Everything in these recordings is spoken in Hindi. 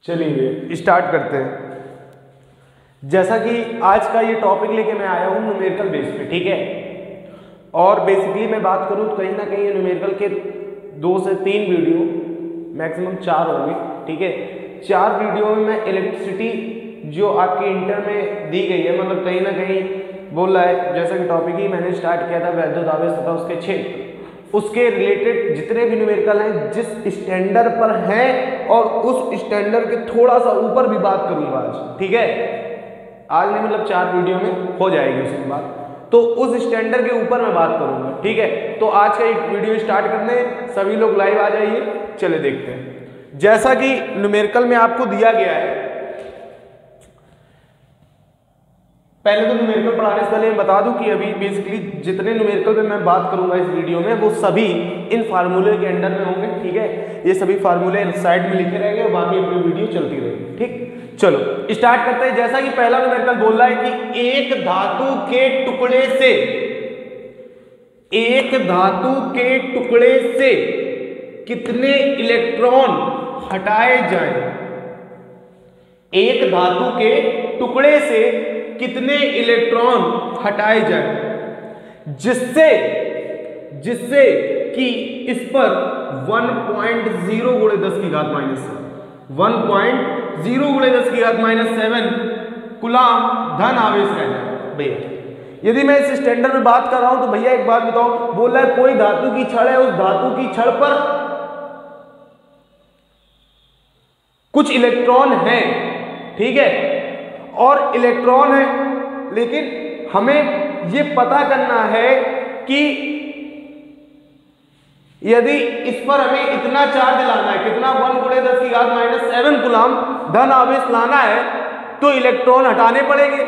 चलिए स्टार्ट करते हैं। जैसा कि आज का ये टॉपिक लेके मैं आया हूँ न्यूमेरिकल बेस पे, ठीक है। और बेसिकली मैं बात करूँ तो कहीं ना कहीं न्यूमेरिकल के 2 से 3 वीडियो, मैक्सिमम 4 होंगे, ठीक है। 4 वीडियो में मैं इलेक्ट्रिसिटी जो आपके इंटर में दी गई है, मतलब कहीं ना कहीं बोल रहा है, जैसा कि टॉपिक ही मैंने स्टार्ट किया था वैद्युत आवेश तथा उसके क्षेत्र, उसके रिलेटेड जितने भी न्यूमेरिकल हैं जिस स्टैंडर्ड पर हैं और उस स्टैंडर्ड के थोड़ा सा ऊपर भी बात करूंगा आज, ठीक है। आज नहीं, मतलब 4 वीडियो में हो जाएगी उसके बाद, तो उस स्टैंडर्ड के ऊपर मैं बात करूंगा, ठीक है। तो आज का एक वीडियो स्टार्ट करते हैं, सभी लोग लाइव आ जाइए, चले देखते हैं। जैसा कि न्यूमेरिकल में आपको दिया गया है, पहले तो न्यूमेरिकल पढ़ाने से पहले मैं बता दूं कि अभी बेसिकली जितने न्यूमेरिकल पे मैं बात करूंगा इस वीडियो में वो सभी इन फार्मूले के अंडर में होंगे, ठीक है। ये सभी फार्मूले साइड में लिखे रहेंगे और बाकी अपनी वीडियो चलती रहेगी, ठीक। चलो स्टार्ट करते हैं। जैसा कि पहला न्यूमेरिकल बोल रहा है कि एक धातु के टुकड़े से कितने इलेक्ट्रॉन हटाए जाएं। एक धातु के टुकड़े से कितने इलेक्ट्रॉन हटाए जाएं जिससे कि इस पर 1.0 गुणे 10 की घात माइनस 1.0 गुणे 10 की घात -7 कूलाम धन आवेश रह जाए। भैया यदि मैं इस स्टैंडर्ड में बात कर रहा हूं तो भैया एक बात बताओ, बोल रहा है कोई धातु की छड़ है, उस धातु की छड़ पर कुछ इलेक्ट्रॉन है, ठीक है, और इलेक्ट्रॉन है, लेकिन हमें यह पता करना है कि यदि इस पर हमें इतना चार्ज लाना है, कितना 1 गुणे 10 की घात -7 कूलाम धन आवेश लाना है, तो इलेक्ट्रॉन हटाने पड़ेंगे।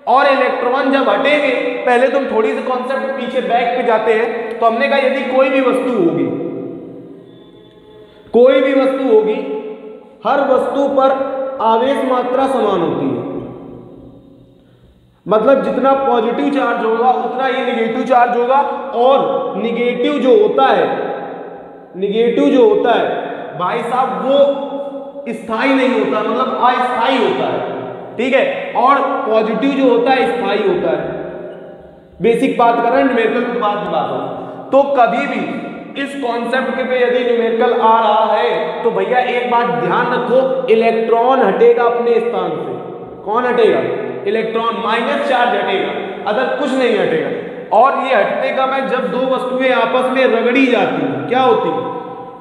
और इलेक्ट्रॉन जब हटेंगे, पहले तुम थोड़ी सी कॉन्सेप्ट पीछे बैक पे जाते हैं, तो हमने कहा यदि कोई भी वस्तु होगी, हर वस्तु पर आवेश मात्रा समान होती है, मतलब जितना पॉजिटिव चार्ज होगा उतना ही निगेटिव चार्ज होगा, और निगेटिव जो होता है भाई साहब वो स्थायी नहीं होता, मतलब अस्थायी होता है, ठीक है, और पॉजिटिव जो होता है स्थायी होता है। बेसिक बात कर रहे हैं, न्यूमेरिकल की बात हो तो कभी भी इस कॉन्सेप्ट के पे यदि न्यूमेरिकल आ रहा है तो भैया एक बात ध्यान रखो, इलेक्ट्रॉन हटेगा अपने स्थान से। कौन हटेगा? इलेक्ट्रॉन, माइनस चार्ज हटेगा, अदर कुछ नहीं हटेगा। और ये हटने मैं जब दो वस्तुएं आपस में रगड़ी जाती हैं, क्या होती है?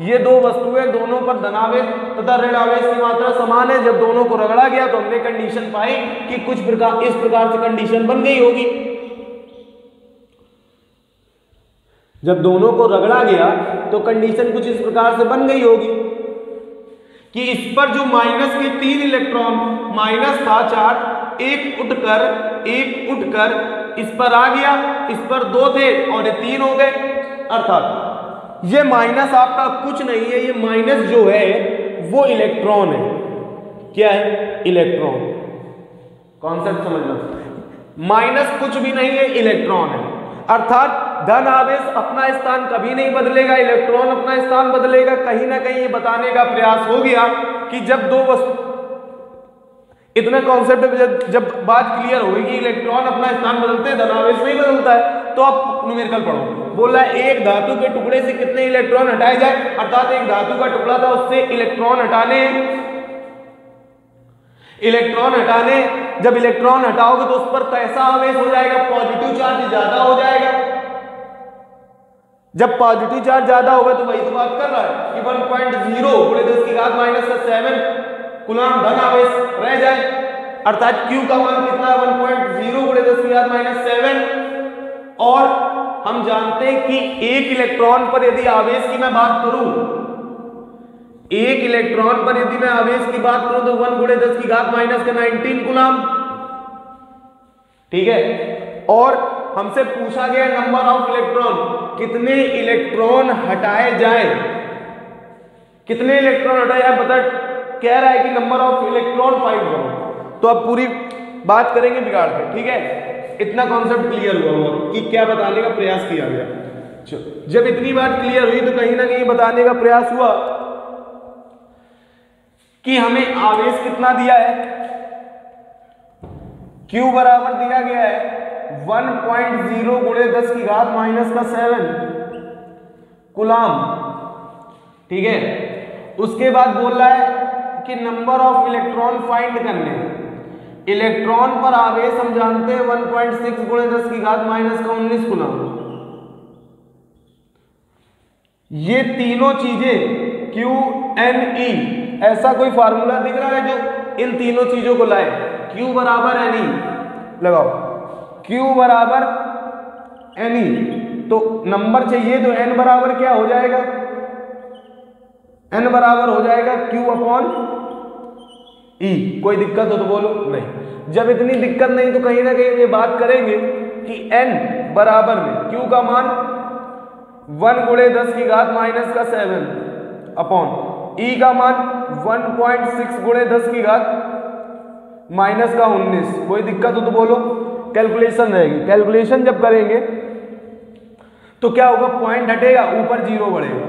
ये दो वस्तुएं, दोनों पर धनावेश तथा ऋण आवेश की मात्रा समान है। जब दोनों को रगड़ा गया तो हमने कंडीशन पाई कि कुछ प्रकार इस प्रकार से कंडीशन बन गई होगी। जब दोनों को रगड़ा गया तो कंडीशन कुछ इस प्रकार से बन गई होगी कि इस पर जो माइनस के 3 इलेक्ट्रॉन, माइनस था चार्ज, एक उठकर इस पर आ गया, इस पर 2 थे और ये 3 हो गए। अर्थात ये माइनस आपका कुछ नहीं है, ये माइनस जो है वो इलेक्ट्रॉन है। क्या है? इलेक्ट्रॉन। कॉन्सेप्ट समझना, माइनस कुछ भी नहीं है, इलेक्ट्रॉन है। अर्थात धन आवेश अपना स्थान कभी नहीं बदलेगा, इलेक्ट्रॉन अपना स्थान बदलेगा। कहीं ना कहीं ये बताने का प्रयास हो गया कि जब दो वस्तु, इतना कॉन्सेप्ट जब बात क्लियर होगी कि इलेक्ट्रॉन अपना स्थान बदलते हैं, धन आवेश नहीं बदलता है, तो आप न्यूमेरिकल पढ़ो। बोल रहा है एक धातु के टुकड़े से कितने इलेक्ट्रॉन हटाए जाए, अर्थात एक धातु का टुकड़ा था, उससे इलेक्ट्रॉन हटाने, जब इलेक्ट्रॉन हटाओगे तो उस पर कैसा आवेश हो जाएगा? पॉजिटिव चार्ज ज्यादा हो जाएगा। जब पॉजिटिव चार्ज ज्यादा होगा तो वही तो बात कर रहा है कि 1.0 गुणे 10 की घात -7 कूलाम धन आवेश रह जाए। अर्थात Q का मान कितना है? 1.0 गुणे 10 की घात -7। और हम जानते हैं कि एक इलेक्ट्रॉन पर यदि आवेश की मैं बात करूं, एक इलेक्ट्रॉन पर यदि मैं आवेश की बात करूं तो 1 गुणे 10 की घात -19 कूलाम, ठीक है। और हमसे पूछा गया नंबर ऑफ इलेक्ट्रॉन, कितने इलेक्ट्रॉन हटाए जाए, कितने इलेक्ट्रॉन हटाए जाए, पता कह रहा है कि नंबर ऑफ इलेक्ट्रॉन फाइंड करो। तो अब पूरी बात करेंगे बिगाड़ के, ठीक है। इतना कॉन्सेप्ट क्लियर हुआ कि क्या बताने का प्रयास किया गया। जब इतनी बात क्लियर हुई तो कहीं ना कहीं बताने का प्रयास हुआ कि हमें आवेश कितना दिया है, Q बराबर दिया गया है 1.0 गुणे 10 की घात माइनस का 7 कूलाम। ठीक है, उसके बाद बोल रहा है कि नंबर ऑफ इलेक्ट्रॉन फाइंड करने। इलेक्ट्रॉन पर आवेश हम जानते हैं 1.6 गुणे 10 की घात माइनस का 19 कूलाम। ये तीनों चीजें Q N E, ऐसा कोई फार्मूला दिख रहा है जो इन तीनों चीजों को लाए। Q बराबर N E लगाओ, Q बराबर N E, तो नंबर चाहिए तो N बराबर क्या हो जाएगा, N बराबर हो जाएगा Q अपॉन E। कोई दिक्कत हो तो बोलो, नहीं। जब इतनी दिक्कत नहीं तो कहीं ना कहीं ये बात करेंगे कि N बराबर में Q का मान 1 गुणे 10 की घात माइनस का 7 अपॉन E का मान 1.6 गुणे 10 की घात माइनस का 19। कोई दिक्कत हो तो बोलो, कैलकुलेशन रहेगी। कैलकुलेशन जब करेंगे तो क्या होगा, पॉइंट हटेगा, ऊपर जीरो बढ़ेगा।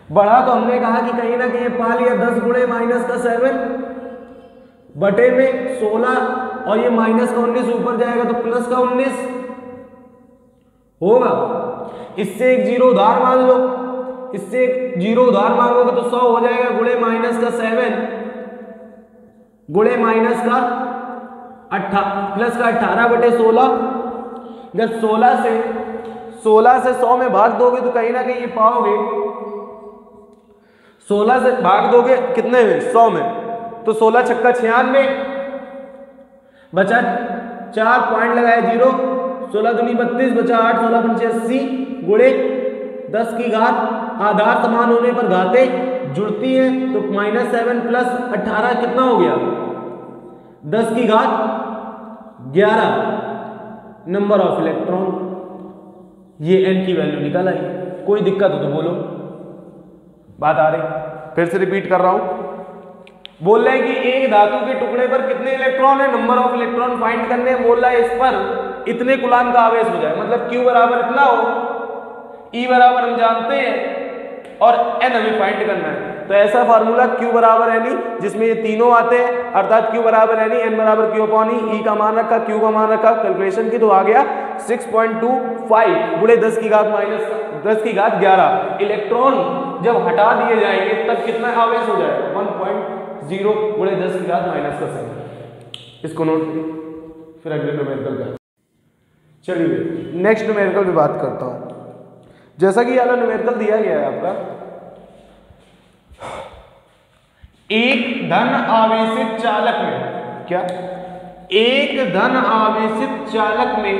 बढ़ा तो हमने कहा कि कहीं ना कहीं पा लिया 10 गुणे माइनस का 7 बटे में 16, और ये माइनस का 19 ऊपर जाएगा तो प्लस का 19 होगा। इससे एक जीरो उधार मांग लो, इससे एक जीरो उधार मांगोगे तो 100 हो जाएगा गुणे माइनस का 7 गुणे माइनस का प्लस का 18 बटे 16। जब 16 से 100 में भाग दोगे तो कहीं ना कहीं ये पाओगे, 16 से भाग दोगे कितने में, 100 में, तो 16 छक्का 96 बचा 4 पॉइंट लगाए 0, 16 दूनी 32 बचा 8, 16 पंचे 80 गुणे 10 की घात, आधार समान होने पर घातें जुड़ती हैं तो -7 प्लस 18 कितना हो गया, 10 की घात 11 नंबर ऑफ इलेक्ट्रॉन। ये N की वैल्यू निकल आई। कोई दिक्कत हो तो बोलो, बात आ रही। फिर से रिपीट कर रहा हूं। बोल रहे हैं कि एक धातु के टुकड़े पर कितने इलेक्ट्रॉन है, नंबर ऑफ इलेक्ट्रॉन फाइंड करने। बोल रहा है इस पर इतने कूलाम का आवेश हो जाए, मतलब Q बराबर इतना हो, E बराबर हम जानते हैं और N हमें फाइंड करना है। तो ऐसा फार्मूला Q बराबर N E, जिसमें ये तीनों आते हैं, अर्थात Q बराबर N E, N बराबर Q अपॉन E का मान रखा, Q का मान रखा, कैलकुलेशन की तो आ गया 6.25 गुणे 10 की घात माइनस 10 की घात 11। इलेक्ट्रॉन जब हटा दिए जाएंगे तब कितना आवेश हो जाएगा, 1.0 गुणे 10 की घात माइनस का 7। इसको नोट करिए, फिर अगले न्यूमेरिकल का। चलिए नेक्स्ट न्यूमेरिकल पे बात करता हूं। जैसा कि वाला न्यूमेरिकल दिया गया है आपका, एक धन आवेशित चालक में, क्या, एक धन आवेशित चालक में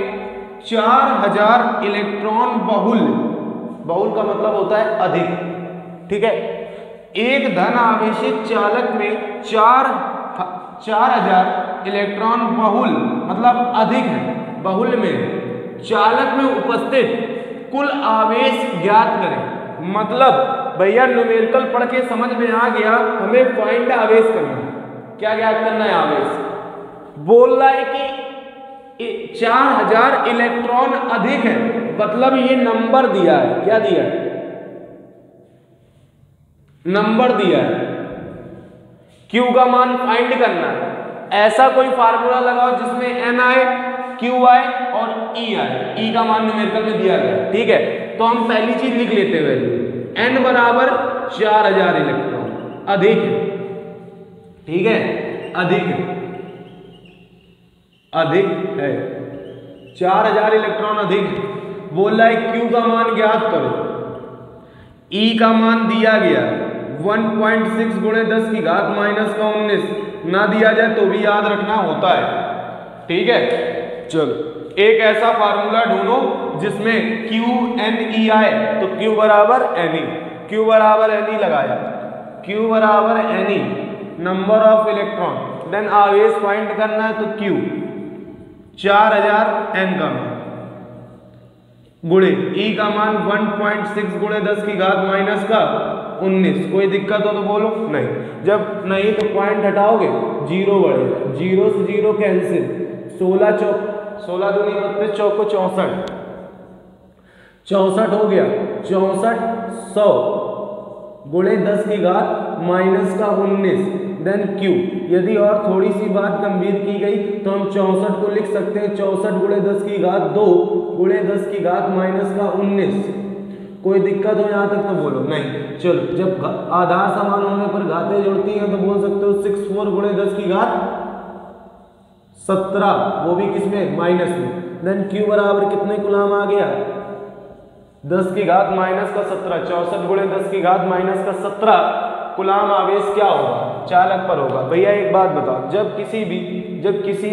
4000 इलेक्ट्रॉन बहुल का मतलब होता है अधिक, ठीक है। एक धन आवेशित चालक में 4000 इलेक्ट्रॉन बहुल मतलब अधिक है, बहुल में चालक में उपस्थित कुल आवेश ज्ञात करें। मतलब भैया न्यूमेरिकल पढ़ के समझ में आ गया, हमें फाइंड आवेश करना है। क्या ज्ञात करना है, आवेश। बोल रहा है कि 4000 इलेक्ट्रॉन अधिक है, मतलब ये नंबर दिया है। क्या दिया है, नंबर दिया है। Q का मान फाइंड करना है। ऐसा कोई फार्मूला लगाओ जिसमें N आए, Q आए और E आए। E का मान न्यूमेरिकल में दिया गया, ठीक है। तो हम पहली चीज लिख लेते हैं, N बराबर 4000 इलेक्ट्रॉन अधिक है, ठीक है, अधिक है 4000 इलेक्ट्रॉन अधिक है। बोल रहा है Q का मान ज्ञात करो। E का मान दिया गया 1.6 गुणे 10 की घात माइनस का 19, ना दिया जाए तो भी याद रखना होता है, ठीक है। चलो एक ऐसा फार्मूला ढूंढो जिसमें Q N E आए, तो Q बराबर N E, Q बराबर N E लगाया, Q बराबर N E number of electron, then आवेश फाइंड करना है तो Q 4000 N का मान गुणे E का मान 1.6 गुणे 10 की घात माइनस का 19। कोई दिक्कत हो तो बोलो, नहीं। जब नहीं तो पॉइंट हटाओगे जीरो बढ़ेगा, 0 से 0 कैंसिल, 16 दूनी 32, चौको 64 हो गया, 64 100 गुणे 10 की घात माइनस का 19 देन q। यदि और थोड़ी सी बात गंभीर की गई तो हम 64 को लिख सकते हैं 64 गुणे 10 की घात 2 गुणे 10 की घात माइनस का 19। कोई दिक्कत हो यहाँ तक तो बोलो, नहीं। चलो, जब आधार समान होने पर घातें जुड़ती हैं तो बोल सकते हो 64 गुणे 10 की घात 17, वो भी किसमें, माइनस में। देन q बराबर कितने कूलाम आ गया, 10 की घात माइनस का 17। 64 गुणे 10 की घात माइनस का 17 कूलाम आवेश क्या होगा, चालक पर होगा। भैया एक बात बताओ, जब किसी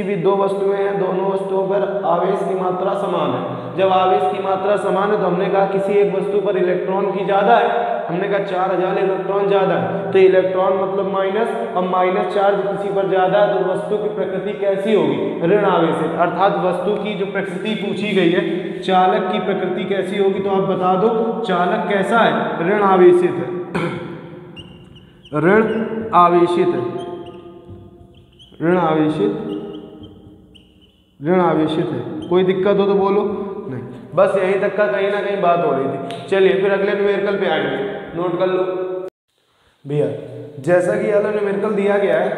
भी दो वस्तुएं हैं, दोनों वस्तुओं पर आवेश की मात्रा समान है। जब आवेश की मात्रा समान है तो हमने कहा किसी एक वस्तु पर इलेक्ट्रॉन की ज्यादा है, हमने कहा 4000 इलेक्ट्रॉन ज्यादा है, तो इलेक्ट्रॉन मतलब माइनस, और माइनस चार्ज किसी पर ज्यादा है तो वस्तु की प्रकृति कैसी होगी, ऋण आवेशित। अर्थात वस्तु की जो प्रकृति पूछी गई है, चालक की प्रकृति कैसी होगी, तो आप बता दो चालक कैसा है, ऋण आवेशित है, ऋण आवेशित है, ऋण आवेशित है। कोई दिक्कत हो तो बोलो, नहीं। बस यहीं तक का कहीं ना कहीं बात हो रही थी। चलिए फिर अगले न्यूमेरिकल पे आएंगे, नोट कर लो भैया। जैसा कि वाला न्यूमेरिकल दिया गया है,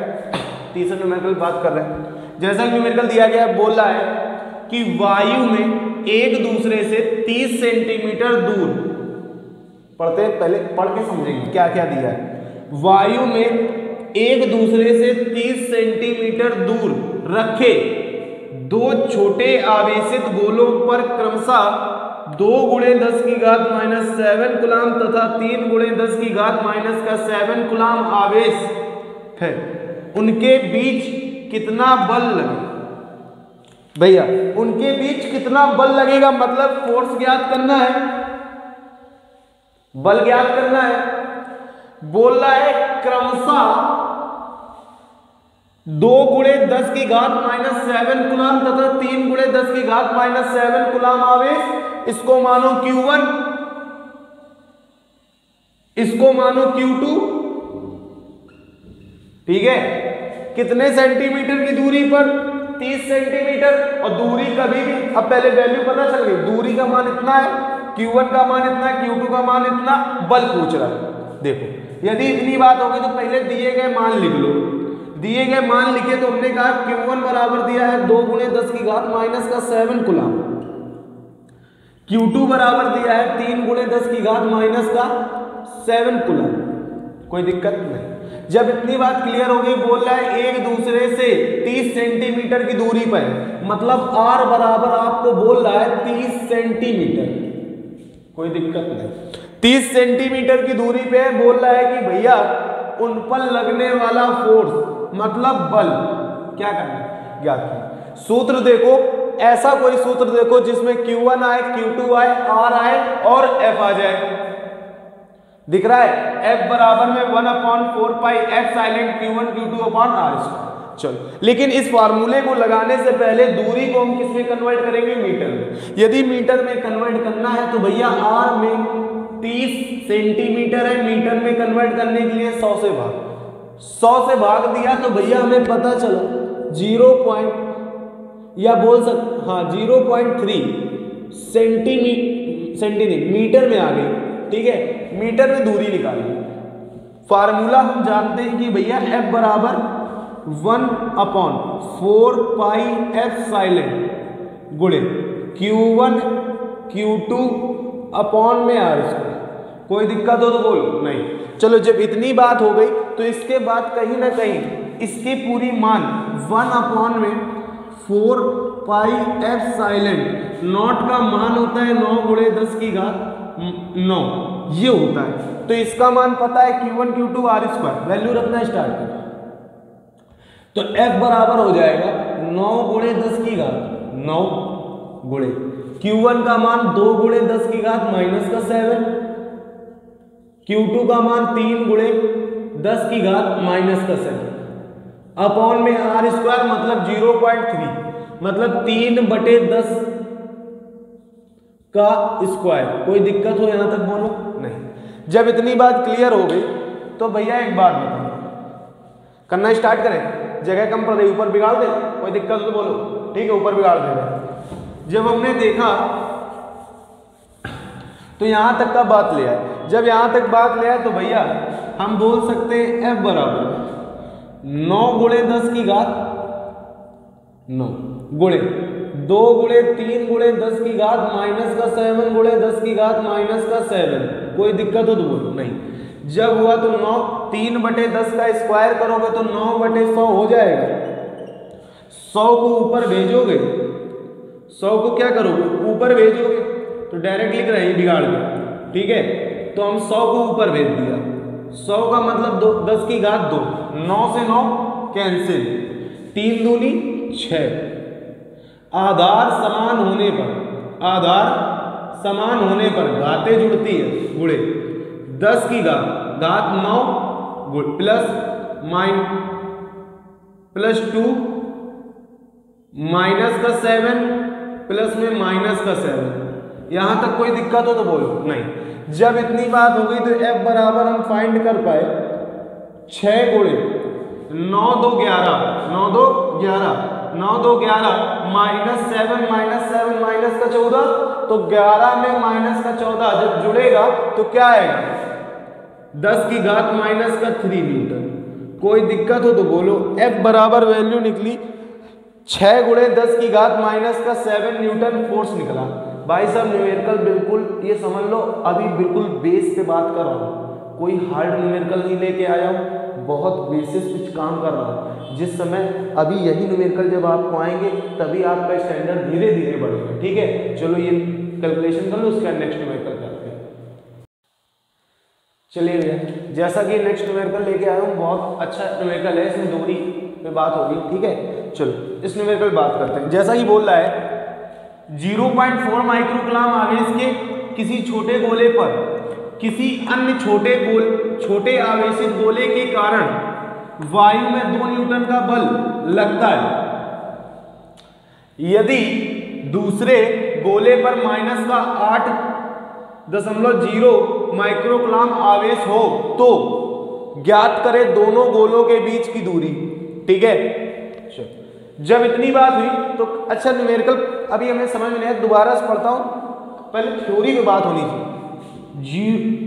तीसरा न्यूमेरिकल बात कर रहे हैं। जैसा कि न्यूमेरिकल दिया गया है, बोल रहा है कि वायु में एक दूसरे से 30 सेंटीमीटर दूर, पढ़ते पहले पढ़ के समझेंगे क्या क्या दिया है। वायु में एक दूसरे से 30 सेंटीमीटर दूर रखे दो छोटे आवेशित गोलों पर क्रमशः 2 गुणे 10 की घात माइनस 7 कूलाम तथा 3 गुणे 10 की घात माइनस का 7 कूलाम आवेश है, उनके बीच कितना बल लगेगा। भैया उनके बीच कितना बल लगेगा, मतलब फोर्स ज्ञात करना है, बल ज्ञात करना है। बोल रहा है क्रमशः 2 गुणे 10 की घात माइनस 7 कूलाम तथा 3 गुणे 10 की घात माइनस 7 कूलाम आवेश। इसको मानो Q1, इसको मानो Q2, ठीक है। कितने सेंटीमीटर की दूरी पर, 30 सेंटीमीटर। और दूरी कभी भी, अब पहले वैल्यू पता चल गई, दूरी का मान इतना है, Q1 का मान इतना है, Q2 का मान इतना, बल पूछ रहा है। देखो यदि इतनी बात होगी तो पहले दिए गए मान लिख लो। दिए गए मान लिखे तो हमने कहा Q1 बराबर दिया है 2 गुणे 10 की घात माइनस का 7 कूलाम, Q2 बराबर दिया है 3 गुणे 10 की घात माइनस का 7 कूलाम। कोई दिक्कत नहीं। जब इतनी बात क्लियर हो गई, बोल रहा है एक दूसरे से 30 सेंटीमीटर की दूरी पर, मतलब R बराबर आपको बोल रहा है 30 सेंटीमीटर। कोई दिक्कत नहीं। 30 सेंटीमीटर की दूरी पे बोल रहा है कि भैया उन पर लगने वाला फोर्स मतलब बल क्या करना है, ज्ञात करना। सूत्र देखो, ऐसा कोई सूत्र देखो जिसमें Q1 आए, Q2 आए, R आए और F आ जाए। दिख रहा है F बराबर में 1/4 पाई F silent Q1 Q2 upon R²। चलो, लेकिन इस फार्मूले को लगाने से पहले दूरी को हम किस में कन्वर्ट करेंगे, मीटर में। यदि मीटर में कन्वर्ट करना है तो भैया R में 30 सेंटीमीटर है, मीटर में कन्वर्ट करने के लिए 100 से भाग दिया तो भैया हमें पता चला 0.3 सेंटीमीटर मीटर में आ गई। ठीक है, मीटर में दूरी निकाली। फार्मूला हम जानते हैं कि भैया F बराबर 1/4 पाई F साइलेंट गुणे Q1 Q2 अपॉन में R²। कोई दिक्कत हो तो बोलो, नहीं। चलो, जब इतनी बात हो गई तो इसके बाद कहीं ना कहीं इसकी पूरी मान 1/4 पाई F साइलेंट, नॉट का मान होता है 9 गुणे 10 की घात 9, ये होता है। तो इसका मान पता है Q1 Q2 R²। वैल्यू रखना स्टार्ट करो तो F बराबर हो जाएगा 9 गुणे 10 की घात 9 गुणे Q1 का मान 2 गुणे 10 की घात माइनस का 7, Q2 का मान 3 गुणे 10 की घात माइनस का 7 अपॉन में R² मतलब 0.3, मतलब 3/10 का स्क्वायर। कोई दिक्कत हो यहां तक बोलो, नहीं। जब इतनी बात क्लियर हो गई तो भैया एक बात बताओ, करना स्टार्ट करें। जगह कम पड़ रही, ऊपर बिगाड़ दे, कोई दिक्कत हो तो बोलो, ठीक है, ऊपर बिगाड़ देगा। जब हमने देखा तो यहां तक का बात ले आए जब यहां तक बात ले आए तो भैया हम बोल सकते हैं F बराबर 9 गुणे 10 की घात 9 गुणे 2 गुणे 3 गुणे 10 की घात माइनस का 7 गुणे 10 की घात माइनस का 7। कोई दिक्कत हो तो बोलो नहीं। जब हुआ तो 9 3/10 का स्क्वायर करोगे तो 9/100 हो जाएगा। 100 को ऊपर भेजोगे, 100 को क्या करोगे ऊपर भेजोगे तो डायरेक्ट लिख रहे हैं बिगाड़ के, ठीक है। तो हम 100 को ऊपर भेज दिया, 100 का मतलब 10 की घात 2, 9 से 9 कैंसिल, 3 दूनी 6। आधार समान होने पर, आधार समान होने पर घातें जुड़ती है, गुणे 10 की घात 9 प्लस 2 माइनस का 7 प्लस में माइनस का 7। यहां तक कोई दिक्कत हो तो बोलो नहीं। जब इतनी बात हो गई तो F बराबर हम फाइंड कर पाए 6 गुणे 9 2 11 9 2 11 9 2 11 माइनस 7 माइनस का 14, तो 11 में माइनस का 14 जब जुड़ेगा तो क्या आएगा 10 की घात माइनस का 3 न्यूटन। कोई दिक्कत हो तो बोलो। F बराबर वैल्यू निकली 6 गुणे 10 की घात माइनस का 7 न्यूटन फोर्स निकला। भाई साहब न्यूमेरिकल बिल्कुल ये समझ लो अभी बिल्कुल बेस पे बात कर रहा हूँ, कोई हार्ड न्यूमेरिकल नहीं लेके आया हूँ, बहुत बेसिस कुछ काम कर रहा हूँ। जिस समय अभी यही न्यूमेरिकल जब आपको आएंगे तभी आपका स्टैंडर्ड धीरे धीरे बढ़ेगा, ठीक है। चलो ये कैलकुलेशन कर लो, उसका नेक्स्ट न्यूमेरिकल करते हैं। चलिए भैया जैसा कि नेक्स्ट न्यूमेरिकल लेके आया हूँ, बहुत अच्छा न्यूमेरिकल है, इसमें दूरी पे बात होगी, ठीक है। चलो इस न्यूमेरिकल बात करते हैं। जैसा कि बोल रहा है 0.4 माइक्रोकूलम आवेश के किसी छोटे गोले पर किसी अन्य छोटे आवेशित गोले के कारण वायु में 2 न्यूटन का बल लगता है। यदि दूसरे गोले पर माइनस का 8.0 माइक्रोकूलम आवेश हो तो ज्ञात करें दोनों गोलों के बीच की दूरी, ठीक है। जब इतनी बात हुई तो अच्छा न्यूमेरिकल अभी हमें समझ में नहीं आया, दोबारा से पढ़ता हूं, पहले थ्योरी पे बात होनी चाहिए।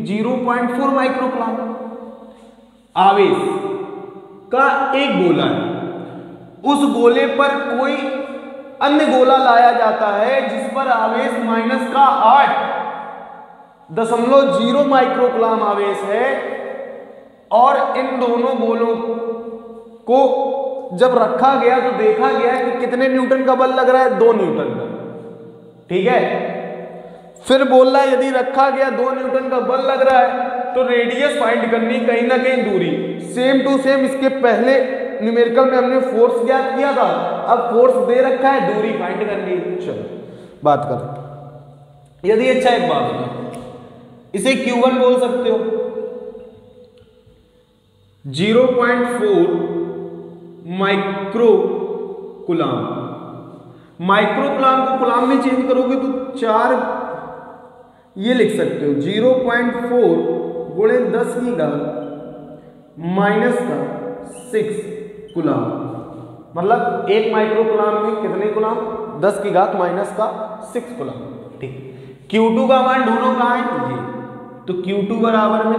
0.4 माइक्रोकूलम आवेश का एक गोला है, उस गोले पर कोई अन्य गोला लाया जाता है जिस पर आवेश माइनस का 8.0 माइक्रोकूलम आवेश है, और इन दोनों गोलों को जब रखा गया तो देखा गया कि कितने न्यूटन का बल लग रहा है, 2 न्यूटन का, ठीक है। फिर बोल रहा है यदि रखा गया 2 न्यूटन का बल लग रहा है तो रेडियस फाइंड करनी, कहीं ना कहीं दूरी। सेम टू सेम इसके पहले न्यूमेरिकल में हमने फोर्स ज्ञात किया था, अब फोर्स दे रखा है, दूरी फाइंड करनी। चलो बात करें। यदि अच्छा एक बात है, इसे Q1 बोल सकते हो। 0.4 माइक्रोकूलम, माइक्रोकूलम को कूलम में चेंज करोगे तो 4 ये लिख सकते हो 0.4 गुणे 10 की घात माइनस का 6 कूलम, मतलब एक माइक्रोकूलम में कितने कूलम, 10 की घात माइनस का 6 कूलम, ठीक। Q2 का मान ढूंढो कहाँ है ये, तो Q2 बराबर में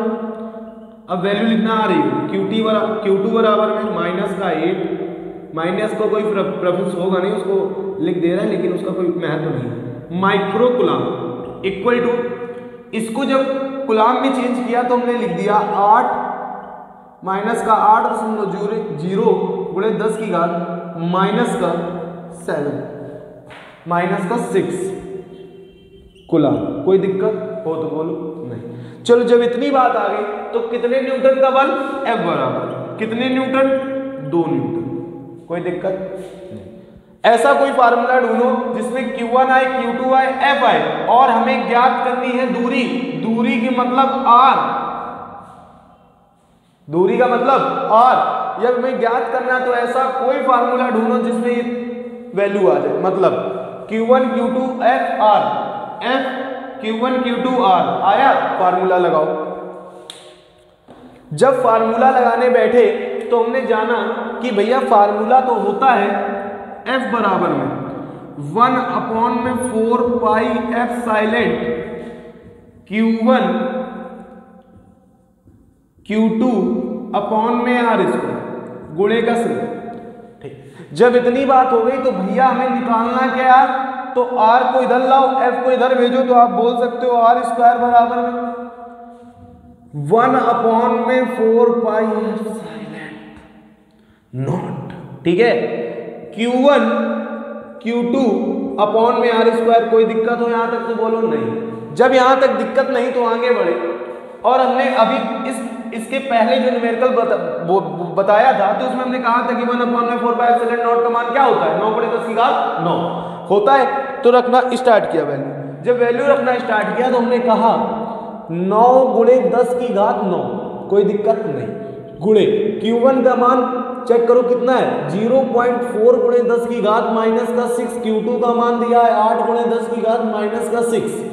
अब वैल्यू लिखना आ रही है Q2 बराबर में माइनस का 8, माइनस को कोई प्रेफिक्स होगा नहीं, उसको लिख दे रहा है लेकिन उसका कोई महत्व नहीं है। माइक्रोकूलम इक्वल टू, इसको जब कूलम में चेंज किया तो हमने लिख दिया 8 माइनस का 8.0 गुणे 10 की घात माइनस का 7 माइनस का 6 कूलम। कोई दिक्कत हो तो बोलो नहीं। चलो जब इतनी बात आ गई तो कितने न्यूटन का बल, F बराबर कितने न्यूटन, 2 न्यूटन। कोई दिक्कत नहीं। ऐसा कोई फार्मूला ढूंढो जिसमें Q1 आए, Q2 आए, F आए, और हमें ज्ञात करनी है दूरी। दूरी की मतलब R, दूरी का मतलब R। जब हमें ज्ञात करना है तो ऐसा कोई फार्मूला ढूंढो जिसमें ये वैल्यू आ जाए, मतलब Q1 Q2 F R, F Q1 Q2 R आया, फार्मूला लगाओ। जब फार्मूला लगाने बैठे तो हमने जाना कि भैया फार्मूला तो होता है F बराबर में 1/4 pi epsilon Q1 Q2 upon में R स्क्वायर गुणे का सिर्फ। ठीक, जब इतनी बात हो गई तो भैया हमें निकालना क्या है, तो R को इधर लाओ, F को इधर भेजो, तो आप बोल सकते हो R स्क्वायर बराबर में 1 अपॉन में 4 पाई नॉट। ठीक है, Q1 Q2 अपॉन में R स्क्वायर। कोई दिक्कत हो यहां तक तो बोलो नहीं। जब यहां तक दिक्कत नहीं तो आगे बढ़े। और हमने अभी इसके पहले जो न्यूमेरिकल बताया था तो उसमें हमने कहा था कि 1 अपॉन में 4 पाई एप्सिलॉन नॉट का मान क्या होता है, 9 × 10 की घात 9 होता है। तो रखना स्टार्ट किया वैल्यू। जब वैल्यू रखना स्टार्ट किया तो हमने कहा 9 × 10 की घात 9, कोई दिक्कत नहीं, गुणे Q1 का मान चेक करो कितना है 0.4 × 10 की घात -6। Q2 का मान दिया है 8 × 10 की घात -6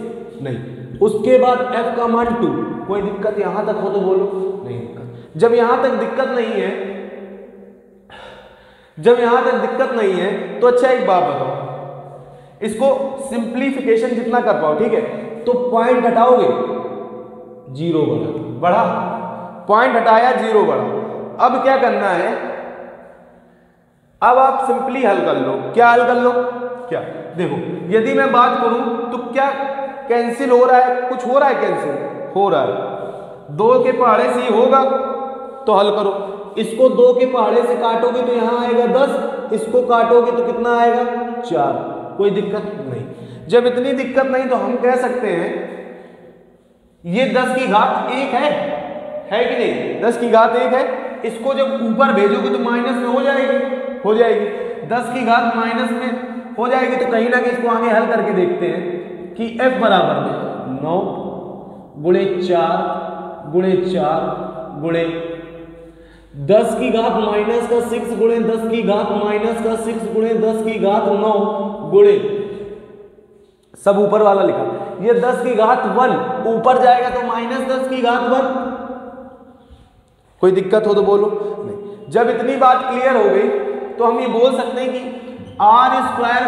नहीं। उसके बाद F का मान 2। कोई दिक्कत यहां तक हो तो बोलो नहीं दिक्कत। जब यहां तक दिक्कत नहीं है, तो अच्छा एक बात बताओ, इसको सिंप्लीफिकेशन जितना कर पाओ, ठीक है, तो पॉइंट हटाओगे 0 बढ़ा, पॉइंट हटाया 0 बढ़ा। अब क्या करना है, अब आप सिंपली हल कर लो। क्या हल कर लो, क्या देखो, यदि मैं बात करूं तो क्या कैंसिल हो रहा है, कुछ हो रहा है, कैंसिल हो रहा है, 2 के पहाड़े से ही होगा तो हल करो। इसको 2 के पहाड़े से काटोगे तो यहां आएगा 10, इसको काटोगे तो कितना आएगा 4, कोई दिक्कत नहीं। जब इतनी दिक्कत नहीं तो हम कह सकते हैं ये 10 की घात 1 है कि नहीं, 10 की घात 1 है। इसको जब ऊपर भेजोगे तो माइनस में हो जाएगी 10 की घात माइनस में हो जाएगी। तो कहीं ना कहीं इसको आगे हल करके देखते हैं कि F बराबर में 9 × 4 × 4 गुणे 10 की घात -6 गुणे 10 की घात -6 गुणे 10 की घात 9 गुणे, सब ऊपर वाला लिखा, ये 10 की घात 1 ऊपर जाएगा तो -10 की घात 1। कोई दिक्कत हो तो बोलो नहीं। जब इतनी बात क्लियर हो गई तो हम ये बोल सकते हैं कि R स्क्वायर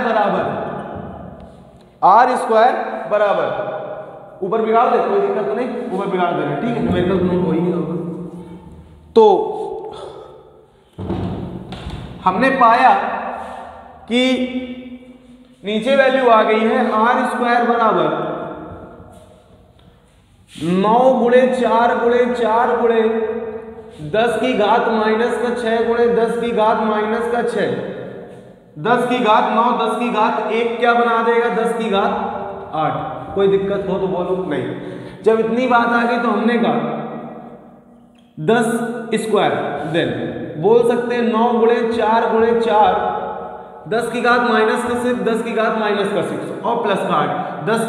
बराबर ऊपर बिगाड़ दे, कोई दिक्कत तो नहीं, ऊपर बिगाड़ दे रहे, ठीक है, न्यूमेरिकल नोट हो ही नहीं होगा। तो हमने पाया कि नीचे वैल्यू आ गई है R स्क्वायर बराबर 9 × 4 × 4 गुणे 10 की घात -6 गुणे 10 की घात -6, 10 की घात 9, 10 की घात 1 क्या बना देगा 10 की घात 8। कोई दिक्कत हो तो बोलो नहीं। जब इतनी बात आ गई तो हमने कहा 10 स्क्वायर, देन बोल सकते हैं 9 × 4 × 4, 10 की घात -6, 10 की घात -6 और प्लस का 8। 10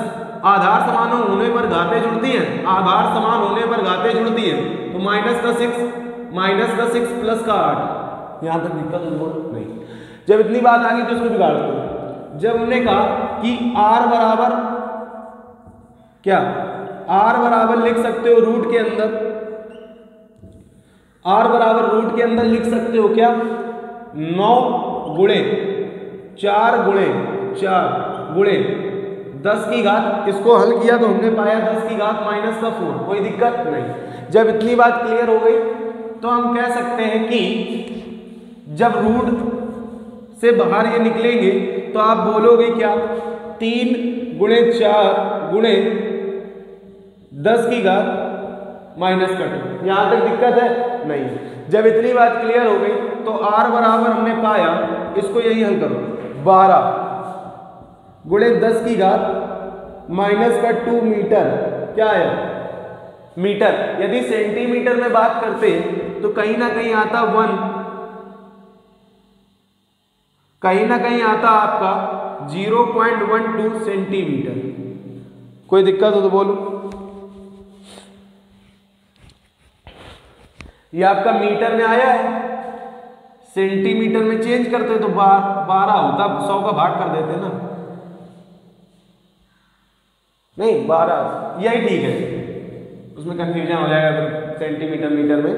आधार समान होने पर घातें जुड़ती हैं, आधार समान होने पर घातें जुड़ती हैं, तो -6 प्लस का 8। यहां तक दिक्कत हो बोलो नहीं। जब इतनी बात आ गई तो इसको बिगाड़ दो। जब हमने कहा कि R बराबर क्या, R बराबर लिख सकते हो रूट के अंदर, R बराबर रूट के अंदर लिख सकते हो क्या 9 × 4 × 4 गुणे 10 की घात, इसको हल किया तो हमने पाया 10 की घात -4। कोई दिक्कत नहीं। जब इतनी बात क्लियर हो गई तो हम कह सकते हैं कि जब रूट से बाहर ये निकलेंगे तो आप बोलोगे क्या 3 × 4 गुणे 10 की घात -2। यहां तक दिक्कत है नहीं। जब इतनी बात क्लियर हो गई तो R बराबर हमने पाया, इसको यही हल करो 12 गुणे 10 की घात -2 मीटर, क्या है मीटर। यदि सेंटीमीटर में बात करते तो कहीं ना कहीं आता 1, कहीं ना कहीं आता आपका 0.12 सेंटीमीटर। कोई दिक्कत हो तो बोलो। ये आपका मीटर में आया है, सेंटीमीटर में चेंज करते तो 12 होता, 100 का भाग कर देते ना, नहीं 12, यही ठीक है, उसमें कंफ्यूजन हो जाएगा फिर सेंटीमीटर मीटर में।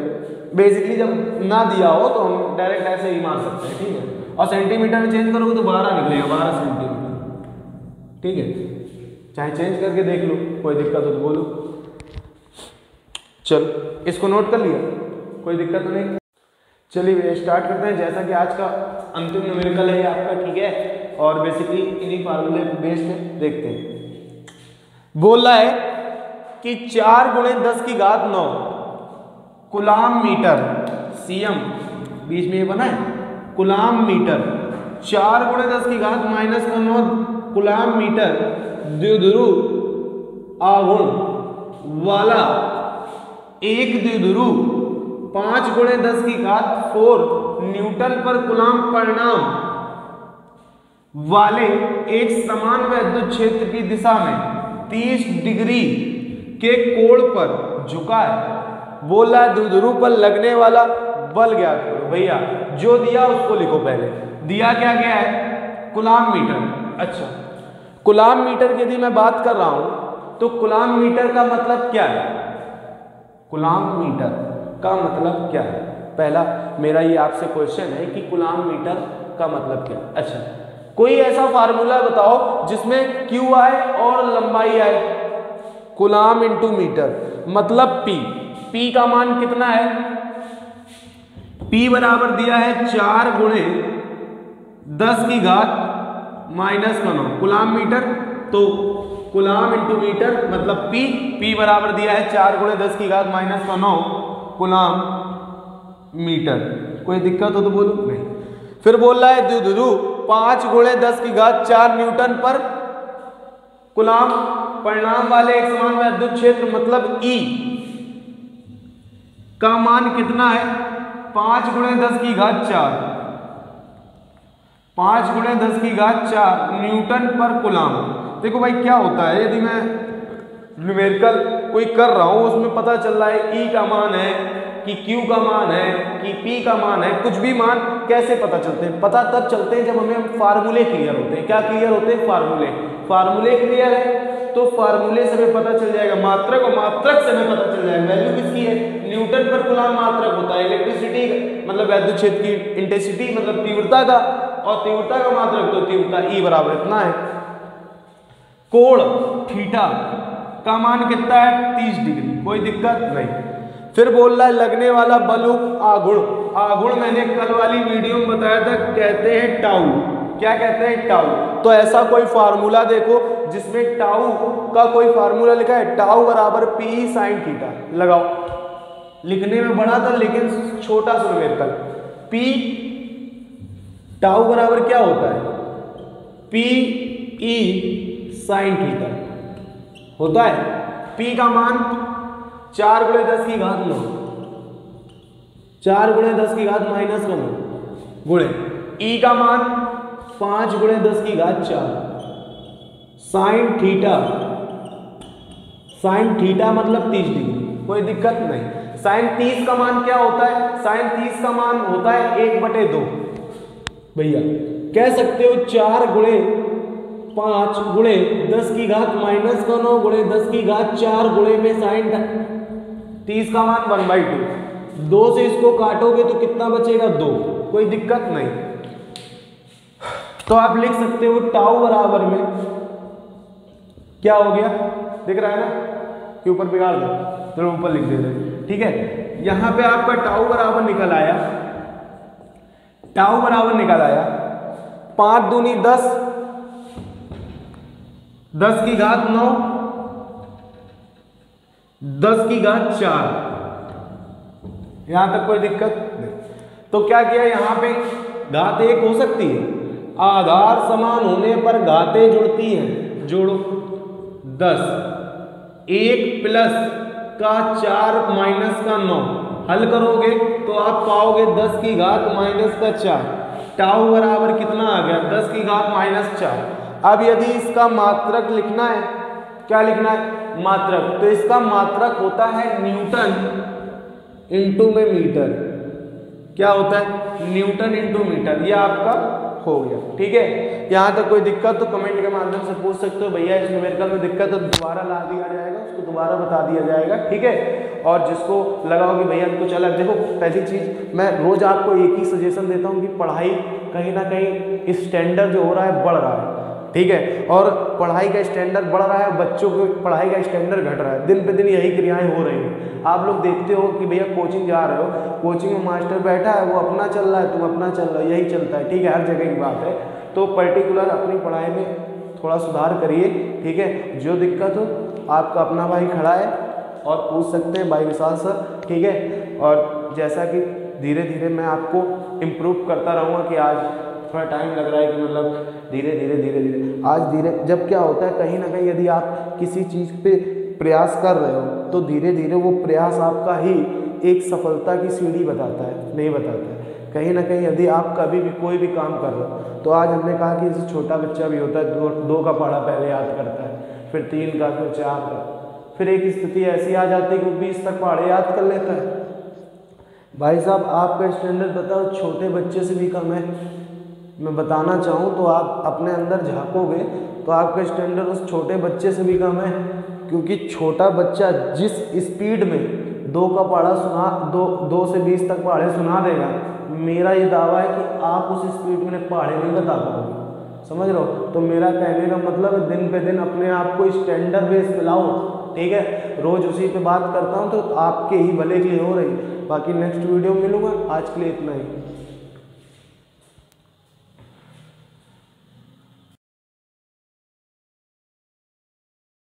बेसिकली जब ना दिया हो तो हम डायरेक्ट ऐसे ही मार सकते हैं, ठीक है। और सेंटीमीटर में चेंज करोगे तो 12 निकलेगा, 12 सेंटीमीटर, ठीक है। चाहे चेंज करके देख लो, कोई दिक्कत हो तो बोलो। चलो इसको नोट कर लिया, कोई दिक्कत नहीं। चलिए भैया स्टार्ट करते हैं। जैसा कि आज का अंतिम न्यूमेरिकल है आपका, ठीक है, और बेसिकली इन्हीं फार्मूले बेस्ड है। देखते हैं, बोल रहा है कि 4 × 10⁹ कुलाम मीटर, सीएम बीच में ये बना है, कुलाम मीटर, 4 × 10⁻⁻9 कुलाम मीटर द्विध्रुव आघूर्ण वाला एक द्विध्रुव 5 × 10⁴ न्यूटन पर कुलाम परिणाम वाले एक समान वैद्युत क्षेत्र की दिशा में 30 डिग्री के कोण पर झुका है। बोल रहा है द्विध्रुव पर लगने वाला बल ज्ञात करो। भैया जो दिया उसको लिखो। पहले दिया क्या क्या है? Coulomb meter. अच्छा, कुलाम मीटर की यदि मैं बात कर रहा हूं तो कुलाम मीटर का मतलब क्या है? कुलाम मीटर का मतलब क्या है? पहला मेरा ये आपसे क्वेश्चन है कि कुलाम मीटर का मतलब क्या है। अच्छा, कोई ऐसा फार्मूला बताओ जिसमें क्यू आए और लंबाई आए। कुलाम इंटू मीटर मतलब पी। पी का मान कितना है? पी बराबर दिया है 4 × 10⁻⁻9 कुलाम मीटर। तो कुलाम इंटू मीटर मतलब पी। पी बराबर दिया है 4 × 10⁻⁻9 कुलाम मीटर। कोई दिक्कत हो तो बोलो। नहीं। फिर बोल रहा है द्विध्रुव 5 × 10⁴ न्यूटन पर कुलाम परिणाम वाले एक समान वैद्युत क्षेत्र मतलब ई का मान कितना है? 5 × 10⁴ 5 × 10⁴ न्यूटन पर कुलाम। देखो भाई क्या होता है, यदि मैं न्यूमेरिकल कोई कर रहा हूं उसमें पता चल रहा है ई का मान है कि क्यू का मान है कि पी का मान है, कुछ भी मान कैसे पता चलते हैं? पता तब चलते हैं जब हमें फार्मूले क्लियर होते हैं। क्या क्लियर होते हैं? फार्मूले क्लियर है तो फार्मूले से हमें पता चल जाएगा मात्रक, और मात्रक से हमें पता चल जाएगा वैल्यू किसकी है। न्यूटन पर कुलाम मात्रक होता है इलेक्ट्रिसिटी मतलब वैद्युत क्षेत्र की इंटेंसिटी मतलब तीव्रता का, और तीव्रता का मात्रक तो तीव्रता ई बराबर इतना है। कोण थीटा का मान कितना है? 30 डिग्री। कोई दिक्कत नहीं। फिर बोल रहा है लगने वाला बल आघूर्ण। आघूर्ण मैंने कल वाली वीडियो में बताया था, कहते हैं टाउ। क्या कहते हैं? टाउ। तो ऐसा कोई फार्मूला देखो जिसमें टाउ का कोई फार्मूला लिखा है, टाउ बराबर पी साइन थीटा। लगाओ, लिखने में बड़ा था लेकिन छोटा सा न्यूमेरिकल। पी टाउ बराबर क्या होता है? पी ई साइन थीटा होता है। पी का मान 4 × 10⁻9 4 × 10⁻⁻9 गुणे ई का मान 5 × 10⁴ साइन थीटा मतलब 30 डिग्री। कोई दिक्कत नहीं। साइन 30 का मान क्या होता है? साइन 30 का मान होता है 1/2। भैया कह सकते हो 4 × 5 × 10⁻⁻9 × 10⁻4 गुणे में साइन 30 का मान 1/2। 2 से इसको काटोगे तो कितना बचेगा? 2। कोई दिक्कत नहीं। तो आप लिख सकते हो टाउ बराबर में क्या हो गया? दिख रहा है ना कि ऊपर बिगाड़ दो, चलो ऊपर लिख दे रहे, ठीक है। यहां पे आपका टाउ बराबर निकल आया, टाउ बराबर निकल आया 5 दूनी 10, 10⁻9, 10⁻4। यहां तक कोई दिक्कत नहीं। तो क्या किया यहां पे? घात 1 हो सकती है, आधार समान होने पर घातें जुड़ती हैं। जोड़ो 10, 1 + 4 - 9 हल करोगे तो आप पाओगे 10⁻⁻4। टाउ बराबर कितना आ गया? 10⁻⁻4। अब यदि इसका मात्रक लिखना है, क्या लिखना है? मात्रक। तो इसका मात्रक होता है न्यूटन इंटू में मीटर। क्या होता है? Newton into meter. ये आपका हो गया, ठीक है। यहाँ तक कोई दिक्कत तो कमेंट के माध्यम से पूछ सकते हो। भैया इस न्यूमेरिकल में दिक्कत है तो दोबारा ला दिया जाएगा, उसको दोबारा बता दिया जाएगा, ठीक है। और जिसको लगाओ कि भैया कुछ अलग, देखो पहली चीज़ मैं रोज आपको एक ही सजेशन देता हूँ कि पढ़ाई कहीं ना कहीं स्टैंडर्ड जो हो रहा है बढ़ रहा है। ठीक है। और पढ़ाई का स्टैंडर्ड बढ़ रहा है, बच्चों की पढ़ाई का स्टैंडर्ड घट रहा है, दिन पे दिन यही क्रियाएं हो रही हैं। आप लोग देखते हो कि भैया कोचिंग जा रहे हो, कोचिंग में मास्टर बैठा है, वो अपना चल रहा है, तुम अपना चल रहा हो, यही चलता है, ठीक है, हर जगह की बात है। तो पर्टिकुलर अपनी पढ़ाई में थोड़ा सुधार करिए, ठीक है। जो दिक्कत हो आपका अपना भाई खड़ा है और पूछ सकते हैं भाई विशाल सर, ठीक है। और जैसा कि धीरे धीरे मैं आपको इम्प्रूव करता रहूँगा कि आज थोड़ा टाइम लग रहा है कि मतलब धीरे धीरे आज धीरे, जब क्या होता है कहीं ना कहीं यदि आप किसी चीज़ पे प्रयास कर रहे हो तो धीरे धीरे वो प्रयास आपका ही एक सफलता की सीढ़ी बताता है, नहीं बताता है। कहीं ना कहीं यदि आप कभी भी कोई भी काम कर रहे हो तो आज हमने कहा कि जैसे छोटा बच्चा भी होता है, दो का पढ़ा पहले याद करता है, फिर 3 का, फिर 4 का, फिर एक स्थिति ऐसी आ जाती है कि 20 तक पढ़े याद कर लेता है। भाई साहब आपका स्टैंडर्ड बताओ छोटे बच्चे से भी कम है। मैं बताना चाहूँ तो आप अपने अंदर झाँकोगे तो आपका स्टैंडर्ड उस छोटे बच्चे से भी कम है, क्योंकि छोटा बच्चा जिस स्पीड में 2 का पढ़ा सुना 2 से 20 तक पढ़े सुना देगा, मेरा ये दावा है कि आप उस स्पीड में पढ़े नहीं बता पाओगे, समझ रहे हो। तो मेरा कहने का मतलब है दिन पे दिन अपने आप को स्टैंडर्ड बेस पे लाओ, ठीक है। रोज उसी पे बात करता हूँ तो आपके ही भले के लिए हो रही। बाकी नेक्स्ट वीडियो में मिलूंगा, आज के लिए इतना ही।